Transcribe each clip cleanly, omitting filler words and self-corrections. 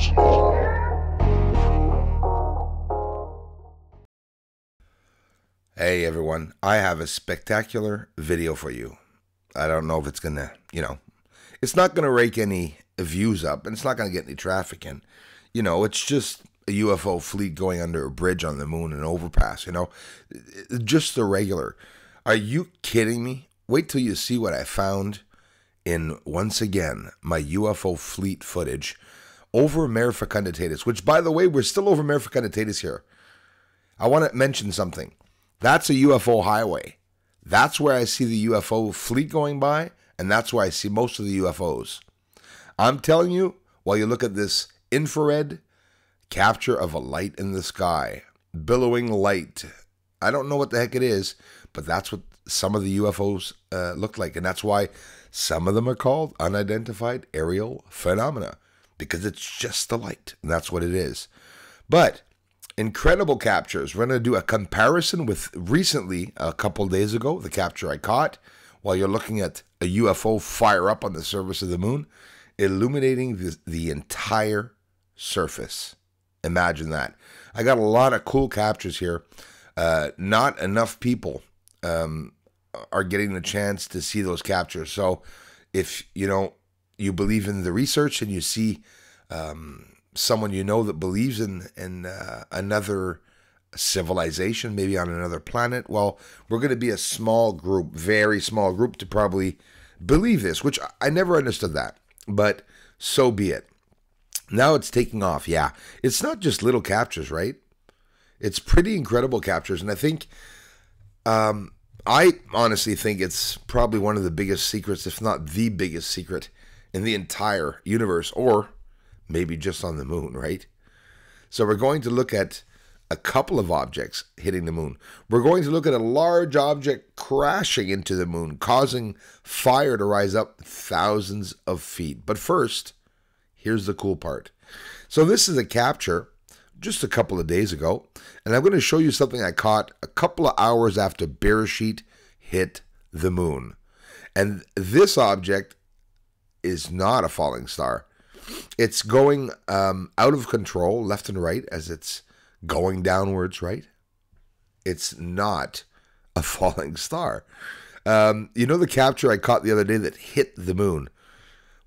Hey everyone, I have a spectacular video for you. I don't know if it's gonna, it's not gonna rake any views up and it's not gonna get any traffic in. It's just a UFO fleet going under a bridge on the moon, an overpass, just the regular. Are you kidding me? Wait till you see what I found in, once again, my UFO fleet footage over Mare Fecunditatis, which, by the way, we're still over Mare Fecunditatis here. I want to mention something. That's a UFO highway. That's where I see the UFO fleet going by, and that's where I see most of the UFOs. I'm telling you, while you look at this infrared capture of a light in the sky, billowing light. I don't know what the heck it is, but that's what some of the UFOs look like, and that's why some of them are called unidentified aerial phenomena, because it's just the light, and that's what it is. But incredible captures. We're going to do a comparison with recently, a couple days ago, the capture I caught while you're looking at a UFO fire up on the surface of the moon, illuminating the entire surface. Imagine that. I got a lot of cool captures here. Not enough people are getting the chance to see those captures. So if you believe in the research and you see someone that believes in another civilization, maybe on another planet, well, we're going to be a small group, very small group, to probably believe this, which I never understood that, but so be it. Now it's taking off. Yeah, it's not just little captures, right? It's pretty incredible captures, and I think, I honestly think it's probably one of the biggest secrets, if not the biggest secret in the entire universe, or maybe just on the moon, right? So we're going to look at a couple of objects hitting the moon. We're going to look at a large object crashing into the moon, causing fire to rise up thousands of feet. But first, here's the cool part. So this is a capture just a couple of days ago, and I'm going to show you something I caught a couple of hours after Beresheet hit the moon. And this object is not a falling star. It's going out of control, left and right, as it's going downwards, right? It's not a falling star. The capture I caught the other day that hit the moon?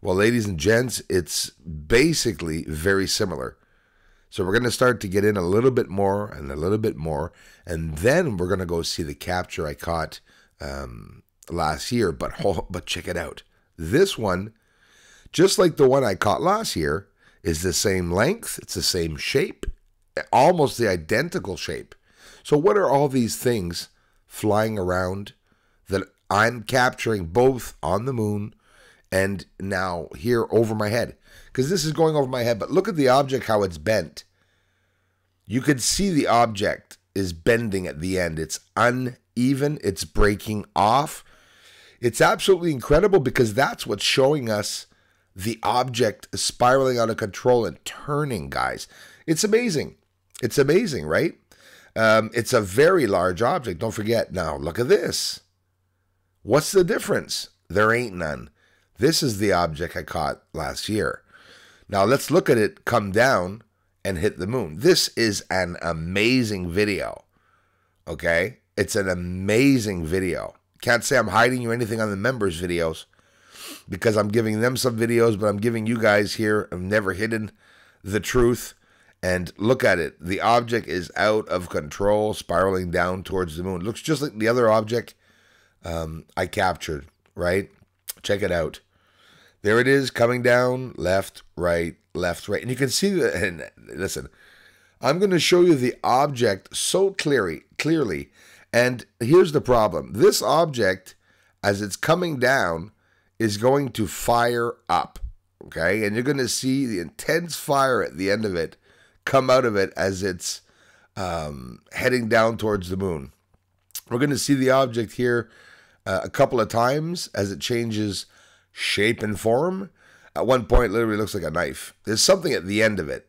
Well, ladies and gents, it's basically very similar. So we're going to start to get in a little bit more and a little bit more, and then we're going to go see the capture I caught last year. But check it out. This one, just like the one I caught last year, is the same length. It's the same shape, almost the identical shape. So what are all these things flying around that I'm capturing both on the moon and now here over my head? Because this is going over my head, but look at the object, how it's bent. You could see the object is bending at the end. It's uneven. It's breaking off. It's absolutely incredible, because that's what's showing us the object spiraling out of control and turning, guys. It's amazing. It's amazing, right? It's a very large object. Don't forget. Now, look at this. What's the difference? There ain't none. This is the object I caught last year. Now, let's look at it come down and hit the moon. This is an amazing video. Okay? It's an amazing video. Can't say I'm hiding you anything on the members' videos, because I'm giving them some videos, but I'm giving you guys here, I've never hidden the truth. And look at it. The object is out of control, spiraling down towards the moon. It looks just like the other object I captured, right? Check it out. There it is, coming down, left, right, left, right. And you can see that, and listen, I'm going to show you the object so clearly. And here's the problem. This object, as it's coming down, is going to fire up, okay? And you're going to see the intense fire at the end of it come out of it as it's heading down towards the moon. We're going to see the object here a couple of times as it changes shape and form. At one point, it literally looks like a knife. There's something at the end of it,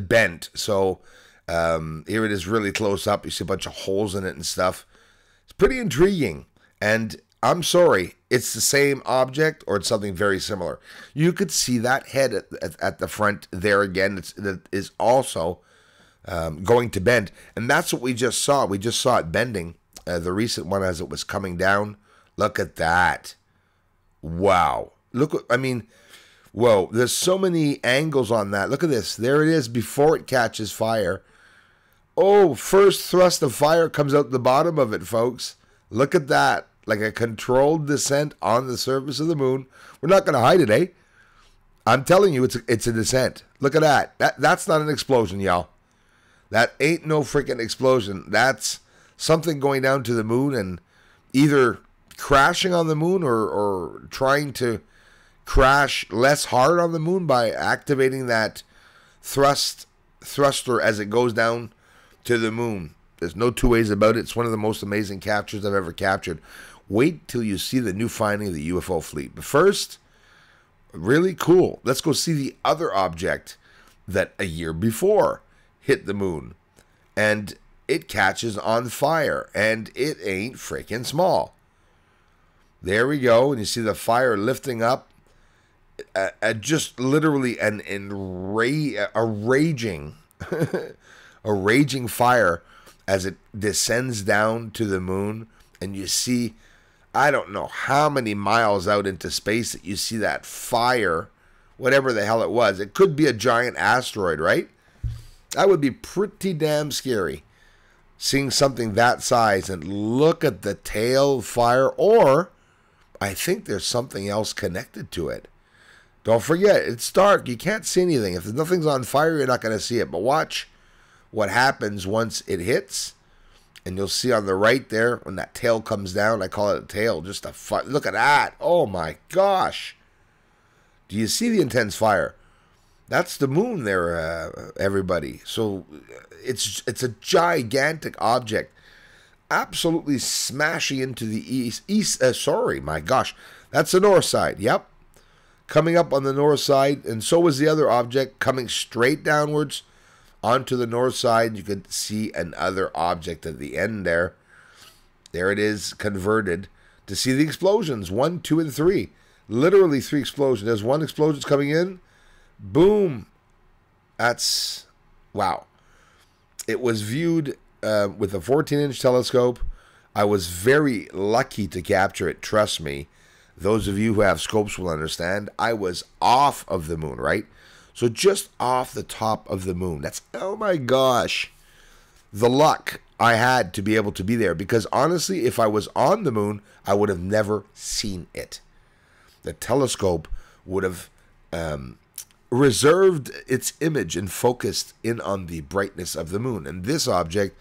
bent. So here it is really close up. You see a bunch of holes in it and stuff. It's pretty intriguing. And I'm sorry, it's the same object or it's something very similar. You could see that head at the front there again. That is also going to bend. And that's what we just saw. We just saw it bending. The recent one as it was coming down. Look at that. Wow. Look, I mean, whoa, there's so many angles on that. Look at this. There it is before it catches fire. Oh, first thrust of fire comes out the bottom of it, folks. Look at that. Like a controlled descent on the surface of the moon. We're not going to hide it, eh? I'm telling you, it's a descent. Look at that. That's not an explosion, y'all. That ain't no freaking explosion. That's something going down to the moon and either crashing on the moon or trying to crash less hard on the moon by activating that thruster as it goes down to the moon. There's no two ways about it. It's one of the most amazing captures I've ever captured. Wait till you see the new finding of the UFO fleet. But first, really cool. Let's go see the other object that a year before hit the moon. And it catches on fire. And it ain't freaking small. There we go. And you see the fire lifting up. Just literally a raging a raging fire as it descends down to the moon. And you see, I don't know how many miles out into space that you see that fire, whatever the hell it was. It could be a giant asteroid, right? That would be pretty damn scary, seeing something that size. And look at the tail fire, or I think there's something else connected to it. Don't forget, it's dark. You can't see anything. If nothing's on fire, you're not going to see it. But watch what happens once it hits. And you'll see on the right there, when that tail comes down, I call it a tail, just a fun. Look at that. Oh my gosh. Do you see the intense fire? That's the moon there, everybody. So it's a gigantic object. Absolutely smashing into the my gosh. That's the north side. Yep. Coming up on the north side, and so was the other object coming straight downwards onto the north side. You could see another object at the end there. There it is, converted to see the explosions. 1, 2, and 3. Literally 3 explosions. There's 1 explosion coming in. Boom. That's, wow. It was viewed with a 14-inch telescope. I was very lucky to capture it, trust me. Those of you who have scopes will understand. I was off of the moon, right? So just off the top of the moon. That's, oh my gosh, the luck I had to be able to be there. Because honestly, if I was on the moon, I would have never seen it. The telescope would have reserved its image and focused in on the brightness of the moon. And this object,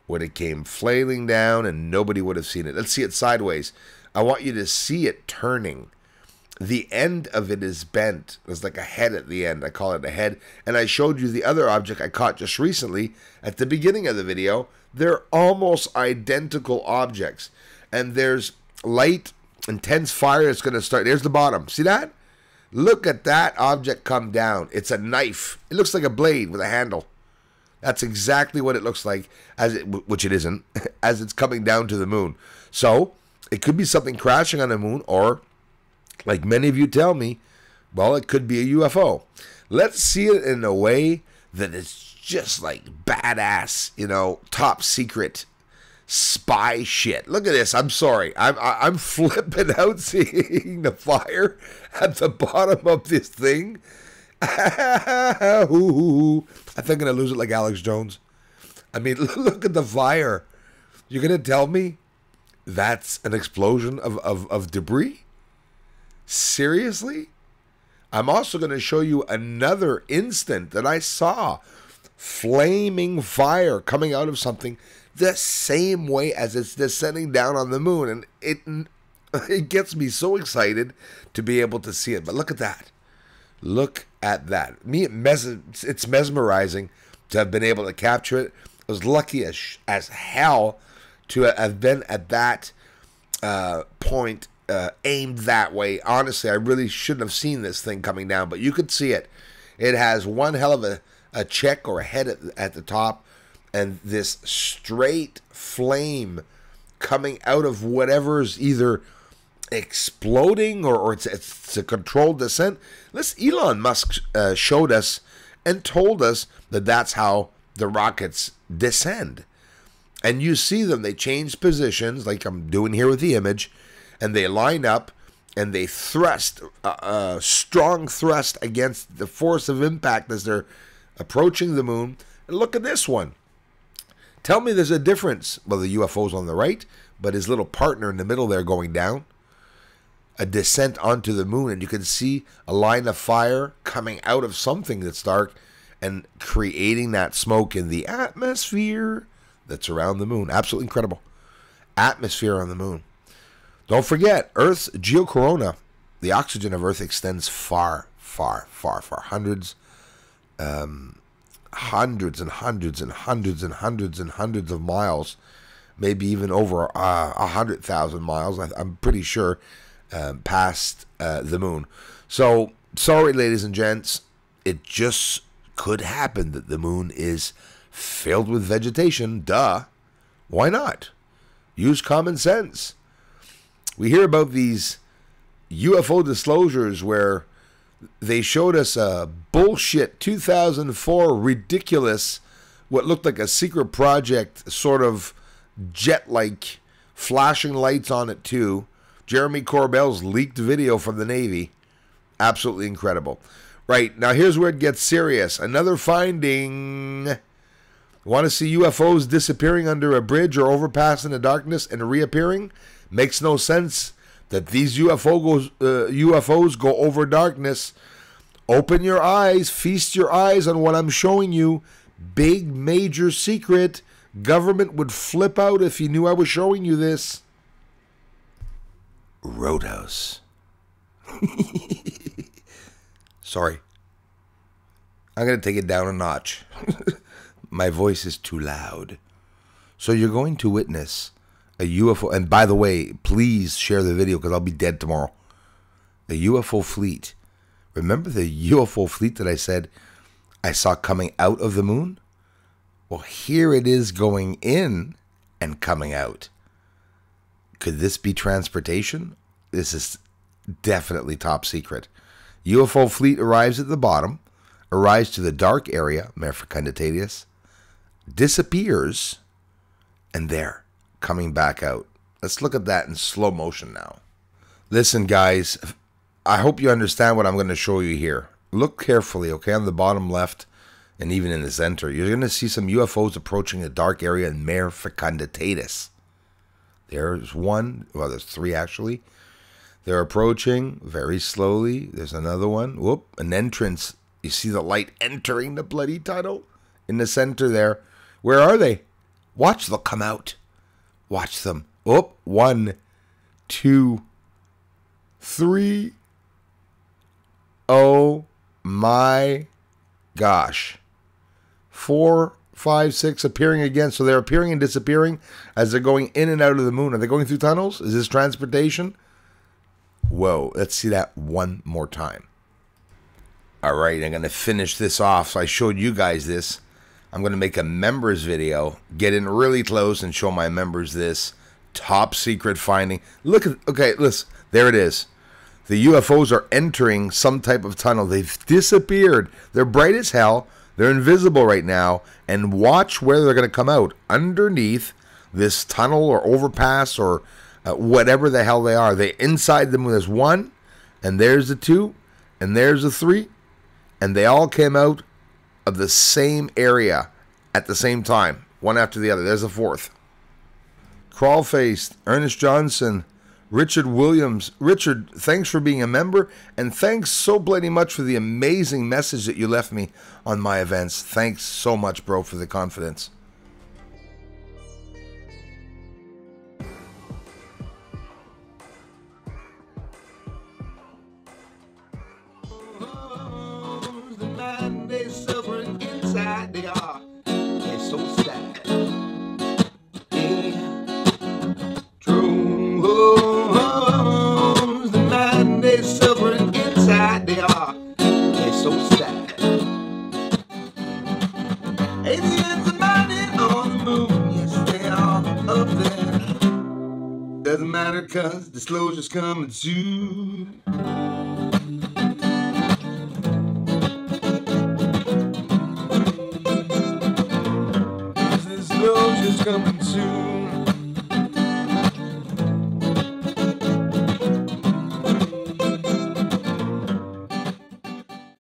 when it came flailing down, and nobody would have seen it. Let's see it sideways. I want you to see it turning. The end of it is bent. There's like a head at the end. I call it a head. And I showed you the other object I caught just recently at the beginning of the video. They're almost identical objects. And there's light, intense fire that's going to start. There's the bottom. See that? Look at that object come down. It's a knife. It looks like a blade with a handle. That's exactly what it looks like, which it isn't, as it's coming down to the moon. So it could be something crashing on the moon, or, like many of you tell me, well, it could be a UFO. Let's see it in a way that it's just like badass, you know, top secret spy shit. Look at this. I'm sorry. I'm flipping out seeing the fire at the bottom of this thing. I think I'm going to lose it like Alex Jones. I mean, look at the fire. You're going to tell me that's an explosion of debris? Seriously? I'm also going to show you another instant that I saw. Flaming fire coming out of something the same way as it's descending down on the moon. And it gets me so excited to be able to see it. But look at that. Look at that. It's mesmerizing to have been able to capture it. I was lucky as hell to have been at that point, aimed that way. Honestly, I really shouldn't have seen this thing coming down, but you could see it. It has one hell of a check or a head at the top, and this straight flame coming out of whatever's either exploding or it's a controlled descent. Listen, Elon Musk showed us and told us that that's how the rockets descend. And you see them, they change positions like I'm doing here with the image, and they line up and they thrust, strong thrust against the force of impact as they're approaching the moon. And look at this one. Tell me there's a difference. Well, the UFO's on the right, but his little partner in the middle there going down. A descent onto the moon, and you can see a line of fire coming out of something that's dark and creating that smoke in the atmosphere that's around the moon. Absolutely incredible. Atmosphere on the moon. Don't forget, Earth's geocorona, the oxygen of Earth extends far, far, far, far. Hundreds and hundreds and hundreds and hundreds and hundreds and hundreds of miles, maybe even over 100,000 miles, I'm pretty sure, past the moon. So, sorry, ladies and gents, it just could happen that the moon is filled with vegetation. Duh. Why not? Use common sense. We hear about these UFO disclosures where they showed us a bullshit 2004 ridiculous, what looked like a secret project, sort of jet-like flashing lights on it too. Jeremy Corbell's leaked video from the Navy. Absolutely incredible. Right, now here's where it gets serious. Another finding. Want to see UFOs disappearing under a bridge or overpass in the darkness and reappearing? Makes no sense that these UFOs go over darkness. Open your eyes, feast your eyes on what I'm showing you. Big major secret. Government would flip out if he knew I was showing you this. Roadhouse. Sorry. I'm going to take it down a notch. My voice is too loud. So you're going to witness a UFO. And by the way, please share the video because I'll be dead tomorrow. A UFO fleet. Remember the UFO fleet that I said I saw coming out of the moon? Well, here it is going in and coming out. Could this be transportation? This is definitely top secret. UFO fleet arrives at the bottom, arrives to the dark area, Mare Fecunditatis, disappears, and there, coming back out. Let's look at that in slow motion now. Listen, guys, I hope you understand what I'm going to show you here. Look carefully, okay, on the bottom left and even in the center. You're going to see some UFOs approaching a dark area in Mare Fecunditatis. There's one, well, there's three actually. They're approaching very slowly. There's another one. Whoop, an entrance. You see the light entering the bloody tunnel in the center there. Where are they? Watch, they'll come out. Watch them. Whoop, 1, 2, 3. Oh my gosh. 4, 5, 6 appearing again. So they're appearing and disappearing as they're going in and out of the moon. Are they going through tunnels? Is this transportation? Whoa, let's see that one more time. All right, I'm going to finish this off. So I showed you guys this. I'm going to make a members video, get in really close and show my members this top secret finding. Look at, okay, listen, there it is. The UFOs are entering some type of tunnel. They've disappeared. They're bright as hell. They're invisible right now. And watch where they're going to come out. Underneath this tunnel or overpass or whatever the hell they are. They inside them, there's 1, and there's the 2, and there's the 3, and they all came out of the same area at the same time, one after the other. There's the 4th. Crawlfaced, Ernest Johnson, Richard Williams. Richard, thanks for being a member, and thanks so bloody much for the amazing message that you left me on my events. Thanks so much, bro, for the confidence. They are, they're so sad. Yeah, true. The man they're suffering inside. They are, they're so sad. Aliens are mining on the moon. Yes, they are up there. Doesn't matter, cause disclosure's coming soon. Disclosure's coming